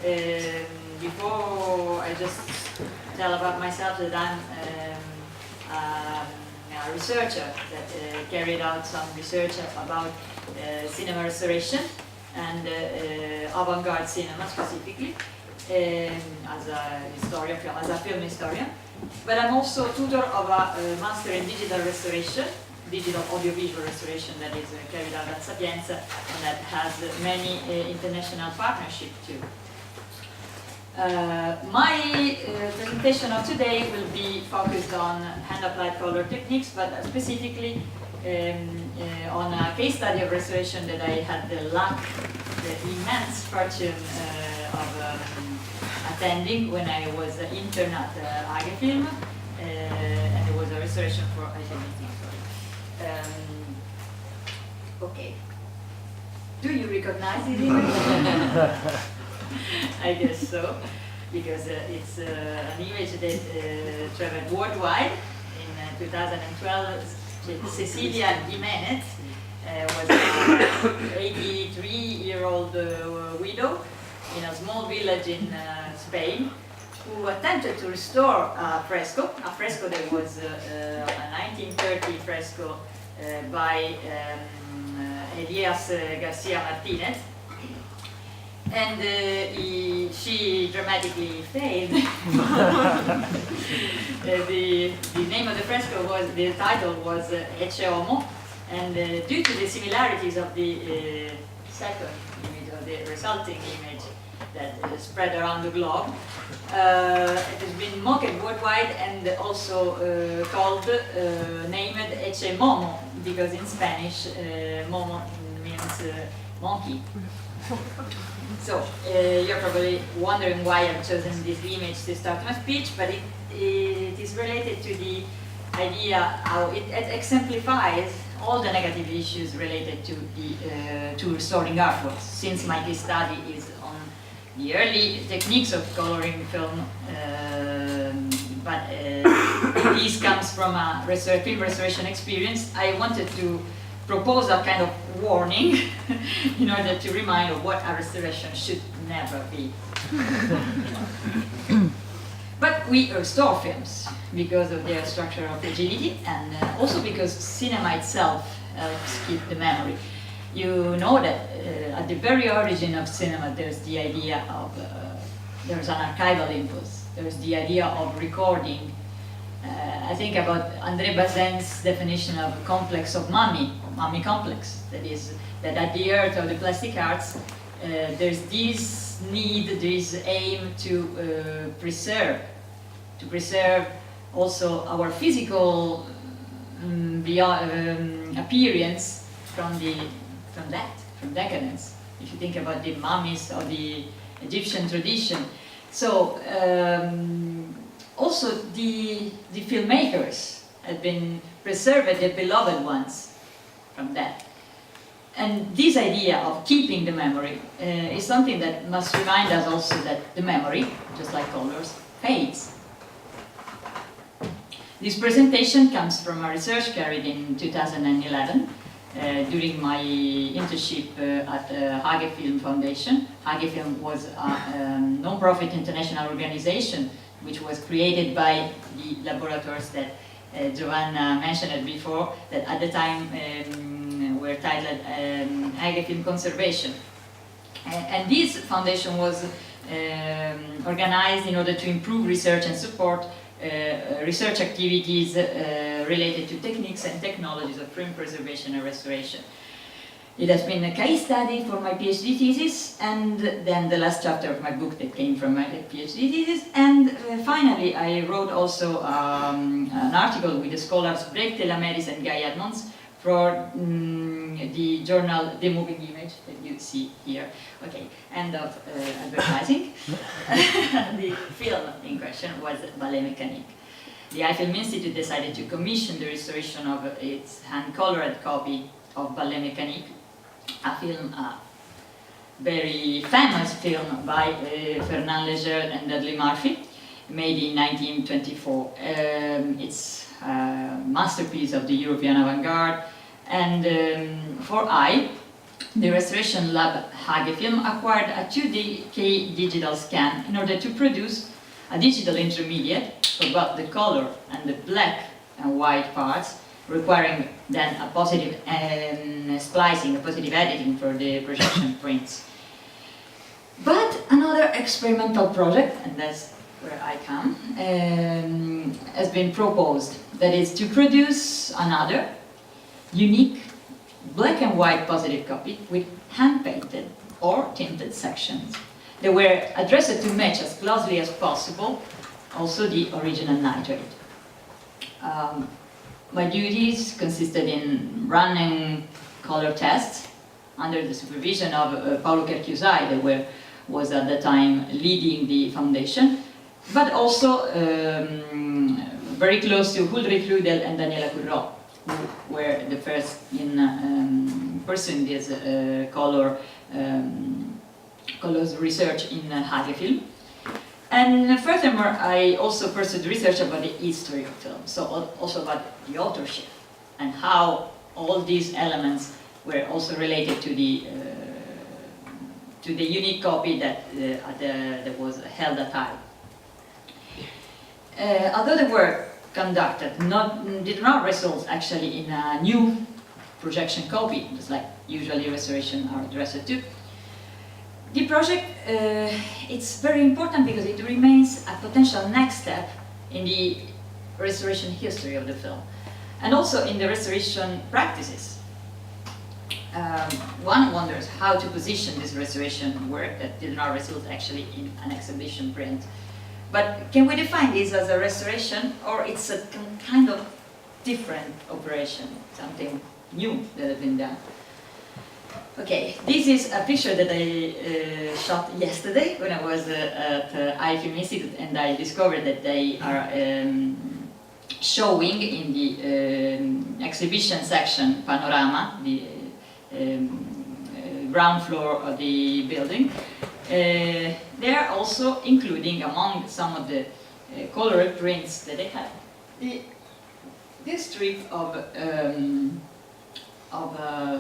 Before I just tell about myself that I'm a researcher that carried out some research about cinema restoration and avant-garde cinema specifically as a historian, as a film historian. But I'm also tutor of a master in digital restoration, digital audiovisual restoration that is carried out at Sapienza and that has many international partnerships too. My presentation of today will be focused on hand-applied color techniques, but specifically on a case study of restoration that I had the immense fortune of attending when I was an intern at Agefilm, and it was a restoration for okay. Do you recognize it image? I guess so, because it's an image that traveled worldwide. In 2012, Cecilia Jimenez was an 83-year-old widow in a small village in Spain, who attempted to restore a fresco that was a 1930 fresco by Elias Garcia Martinez. And she dramatically failed. The name of the fresco was, the title was Ecce Homo, and due to the similarities of the second image, or the resulting image that spread around the globe, it has been mocked worldwide and also called, named Ecce Momo, because in Spanish, Momo means monkey. So, you're probably wondering why I've chosen this image to start my speech, but it is related to the idea how it exemplifies all the negative issues related to to restoring artworks. Since my case study is on the early techniques of coloring film, but this comes from a film restoration experience, I wanted to propose a kind of warning in order to remind of what a restoration should never be. But we restore films because of their structural fragility and also because cinema itself helps keep the memory. You know that at the very origin of cinema there's the idea of, there's an archival impulse, there's the idea of recording. I think about André Bazin's definition of complex of mummy complex, that is, that at the heart of the plastic arts there's this need, this aim to preserve also our physical appearance from decadence. If you think about the mummies of the Egyptian tradition. So also the filmmakers have been preserved, the beloved ones, from that. And this idea of keeping the memory is something that must remind us also that the memory, just like colors, fades. This presentation comes from a research carried in 2011 during my internship at Hagefilm Foundation. Hagefilm was a non-profit international organization which was created by the laboratories that Giovanna mentioned before, that at the time were titled Hagefilm Conservation. And this foundation was organized in order to improve research and support research activities related to techniques and technologies of film preservation and restoration. It has been a case study for my PhD thesis, and then the last chapter of my book that came from my PhD thesis, and finally I wrote also an article with the scholars Brecht Telameris and Guy Edmonds for the journal The Moving Image that you see here. Okay, end of advertising. The film in question was Ballet Mécanique. The iFilm Institute decided to commission the restoration of its hand-colored copy of Ballet Mécanique, a film, a very famous film by Fernand Léger and Dudley Murphy, made in 1924. It's a masterpiece of the European avant-garde, and for I, the restoration lab Hagefilm acquired a 2D digital scan in order to produce a digital intermediate for both the color and the black and white parts, requiring then a positive splicing, a positive editing for the projection prints. But another experimental project, and that's where I come, has been proposed. That is to produce another unique black and white positive copy with hand-painted or tinted sections. They were addressed to match as closely as possible also the original nitrate. My duties consisted in running color tests under the supervision of Paolo Kerchiusai, that was at the time leading the foundation, but also very close to Ulrich Rudel and Daniela Curro, who were the first in pursuing this colors research in Hagefilm. And furthermore, I also pursued research about the history of film, so also about the authorship and how all these elements were also related to the unique copy that was held at time. Although the work conducted did not result actually in a new projection copy, just like usually restoration are addressed to, the project it's very important because it remains a potential next step in the restoration history of the film, and also in the restoration practices. One wonders how to position this restoration work that did not result actually in an exhibition print. But can we define this as a restoration, or it's a kind of different operation, something new that has been done? Okay, this is a picture that I shot yesterday when I was at iFilm Institute, and I discovered that they are showing in the exhibition section panorama, the ground floor of the building. They are also including among some of the colored prints that they have this strip of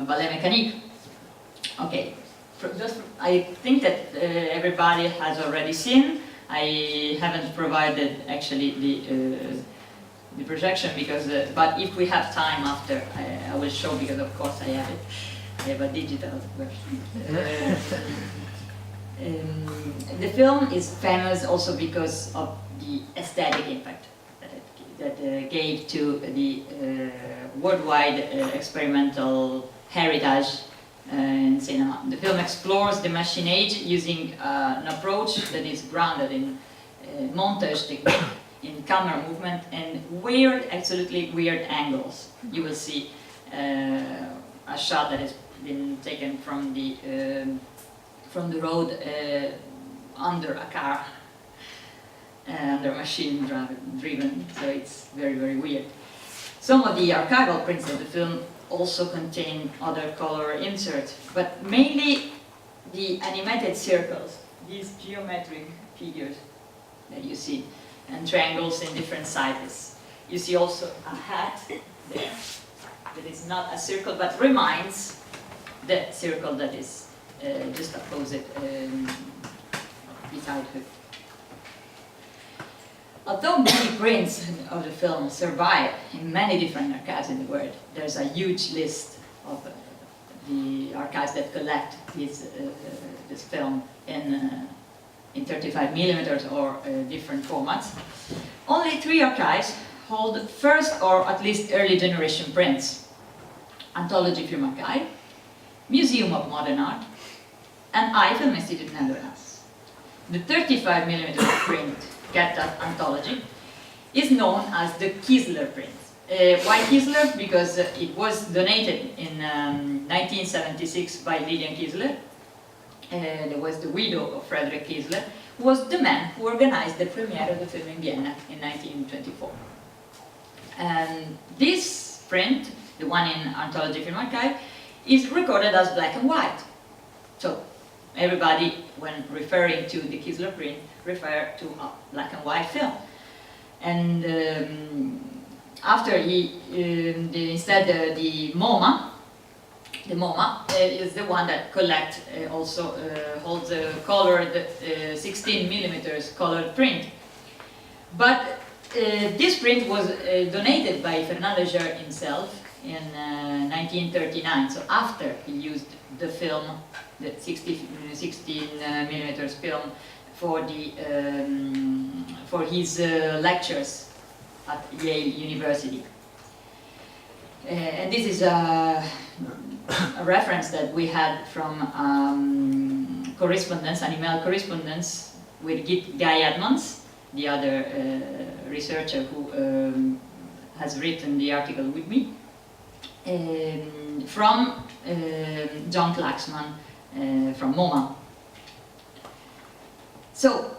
ballet mécanique. Okay, I think that everybody has already seen. I haven't provided actually the projection because, but if we have time after, I will show, because of course I have it. I have a digital version. The film is famous also because of the aesthetic impact that it gave to the worldwide experimental heritage in cinema. The film explores the machine age using an approach that is grounded in montage technique, in camera movement, and weird, absolutely weird angles. You will see a shot that has been taken from the road under a car, under machine driven, so it's very, very weird. Some of the archival prints of the film also contain other color inserts, but mainly the animated circles, these geometric figures that you see, and triangles in different sizes. You see also a hat there that is not a circle but reminds the circle that is just opposite beside her. Although many prints of the film survive in many different archives in the world, there's a huge list of the archives that collect this film in 35mm or different formats. Only 3 archives hold first or at least early generation prints: Anthology Film Archive, Museum of Modern Art, and iFilm Institute Netherlands. The 35mm print kept at Anthology is known as the Kiesler print. Why Kiesler? Because it was donated in 1976 by Lilian Kiesler. There was the widow of Frederick Kiesler, who was the man who organized the premiere of the film in Vienna in 1924. And this print, the one in Anthology Film Archive, is recorded as black and white. So everybody, when referring to the Kiesler print, refer to a black and white film. And after the MoMA the MoMA is the one that also holds a colored 16 millimeters colored print. But this print was donated by Fernand Léger himself in 1939, so after he used the film, the 16 millimeters film, for his lectures at Yale University. And this is a reference that we had from correspondence, an email correspondence with Guy Edmonds, the other researcher who has written the article with me, from John Klaxman from MoMA. So,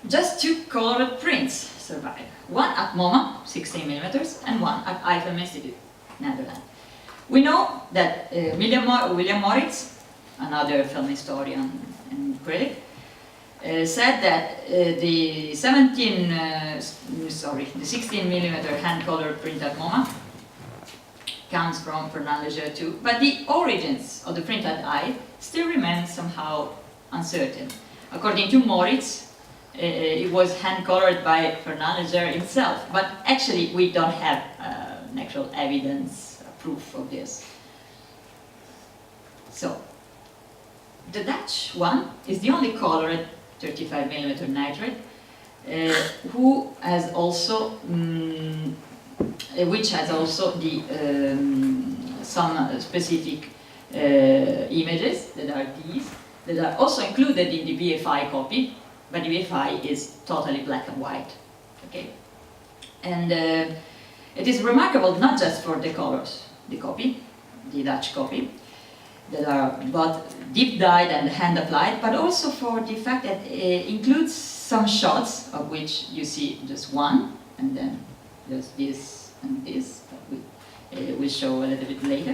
just two colored prints survive. One at MoMA, 16 millimeters, and one at Eiffel Institute, Netherlands. We know that William Moritz, another film historian and critic, said that the 16 millimeter hand-colored print at MoMA comes from Fernand Léger too, but the origins of the print at Eiffel still remain somehow uncertain. According to Moritz, it was hand-colored by Fernand Léger himself, but actually we don't have actual evidence, proof of this. So, the Dutch one is the only colored 35 millimeter nitrate, who has also, which has also the some specific images that are these, that are also included in the BFI copy, but the BFI is totally black and white. Okay, and it is remarkable not just for the colors, the copy, the Dutch copy, that are both deep dyed and hand applied, but also for the fact that it includes some shots, of which you see just one, and then there's this and this, that we'll show a little bit later,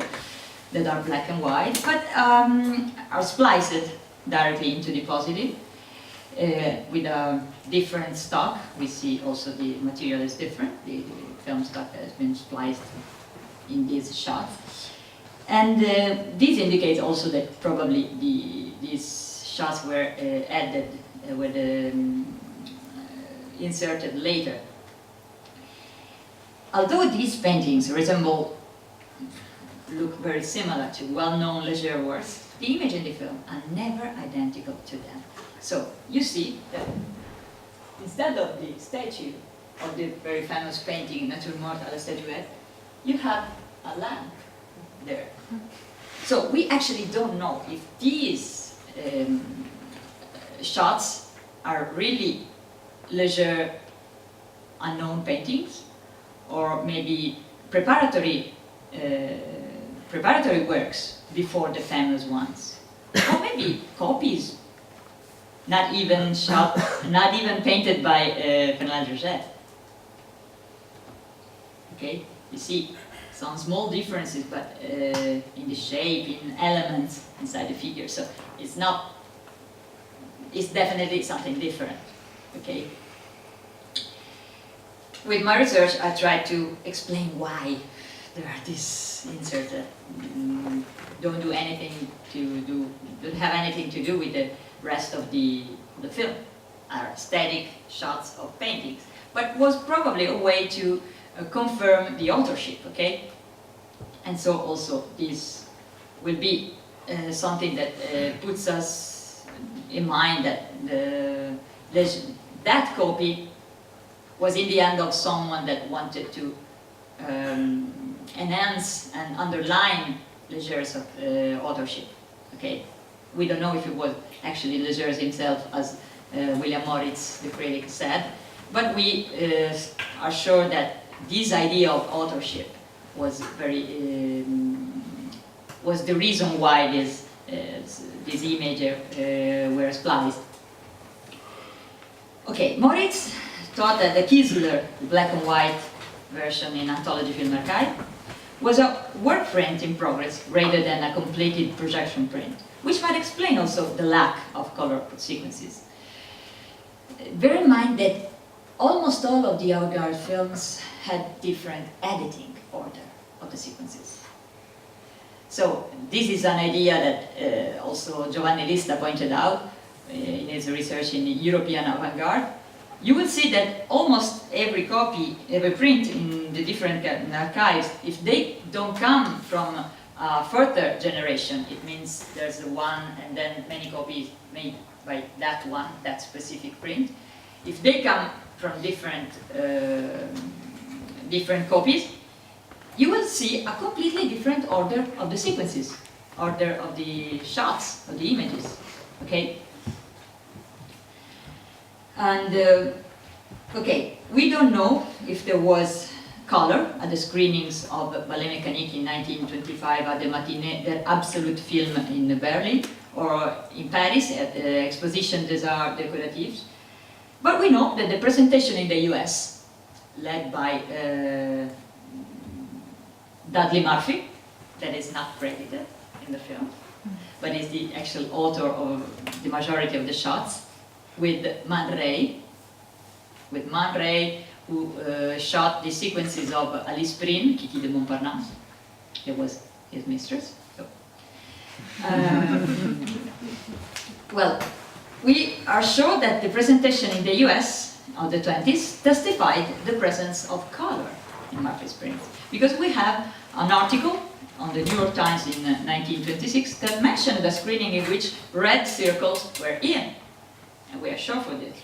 that are black and white, but are spliced directly into the positive with a different stock. We see also the material is different, the film stock has been spliced in these shots. And this indicates also that probably these shots were added, inserted later. Although these paintings look very similar to well-known Léger works, the image in the film are never identical to them. So you see that instead of the statue of the very famous painting Nature Morte à la Statuette, you have a lamp there. So we actually don't know if these shots are really Léger unknown paintings, or maybe preparatory works before the famous ones, or maybe copies, not even not even painted by Fernand Léger. Okay, you see some small differences, but in the shape, in elements inside the figure. So it's not. It's definitely something different. Okay. With my research, I tried to explain why there are these inserts that don't have anything to do with the rest of the film, are static shots of paintings, but was probably a way to confirm the authorship. Okay, and so also this will be something that puts us in mind that that copy was in the hand of someone that wanted to enhance and underline Léger's authorship. Okay, we don't know if it was actually Léger himself, as William Moritz, the critic, said, but we are sure that this idea of authorship was was the reason why these images were spliced. Okay, Moritz thought that the Kiesler black and white version in Anthology Film Archive was a work print in progress rather than a completed projection print, which might explain also the lack of color sequences. Bear in mind that almost all of the avant-garde films had different editing order of the sequences. So this is an idea that also Giovanni Lista pointed out in his research in European avant-garde. You will see that almost every copy, every print in the different archives, if they don't come from a further generation, it means there's one and then many copies made by that one, that specific print. If they come from different copies, you will see a completely different order of the sequences, order of the shots, of the images, okay? And, okay, we don't know if there was color at the screenings of Ballet Mécanique in 1925 at the Matinée der Absolute Film in Berlin, or in Paris at the Exposition des Arts Décoratifs. But we know that the presentation in the US, led by Dudley Murphy, that is not credited in the film, but is the actual author of the majority of the shots, with Man Ray, who shot the sequences of Alice Prin, Kiki de Montparnasse. It was his mistress. So. Well, we are sure that the presentation in the US of the 20s testified the presence of color in Murphy's prints, because we have an article on the New York Times in 1926 that mentioned the screening in which red circles were in, and we are sure for this.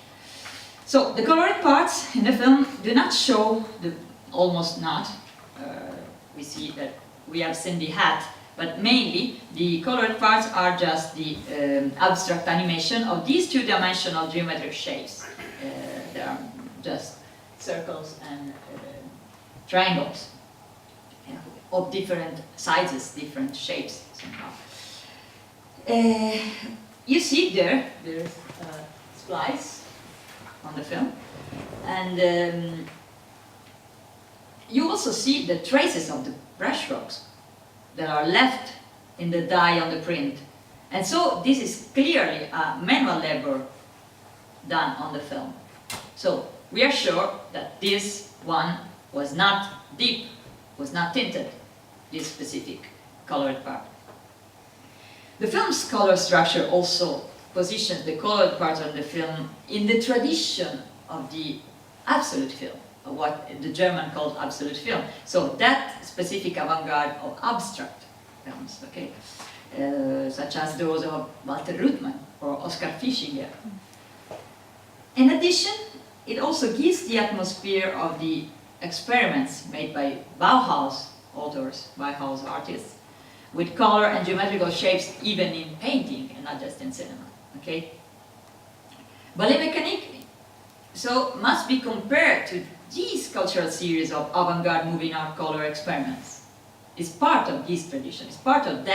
So the colored parts in the film do not show, almost not. We see that we have seen the hat, but mainly the colored parts are just the abstract animation of these two-dimensional geometric shapes. They are just circles and triangles of different sizes, different shapes somehow. You see there's a splice on the film, and you also see the traces of the brushstrokes that are left in the dye on the print. And so this is clearly a manual labor done on the film. So we are sure that this one was not deep, was not tinted, this specific colored part. The film's color structure also positions the colored parts of the film in the tradition of the absolute film, or what the German called absolute film. So that specific avant-garde of abstract films, okay, such as those of Walter Ruttmann or Oskar Fischinger. In addition, it also gives the atmosphere of the experiments made by Bauhaus authors, Bauhaus artists, with color and geometrical shapes even in painting and not just in cinema. Okay? Ballet Mécanique, so, must be compared to this cultural series of avant-garde moving art color experiments. It's part of this tradition, it's part of that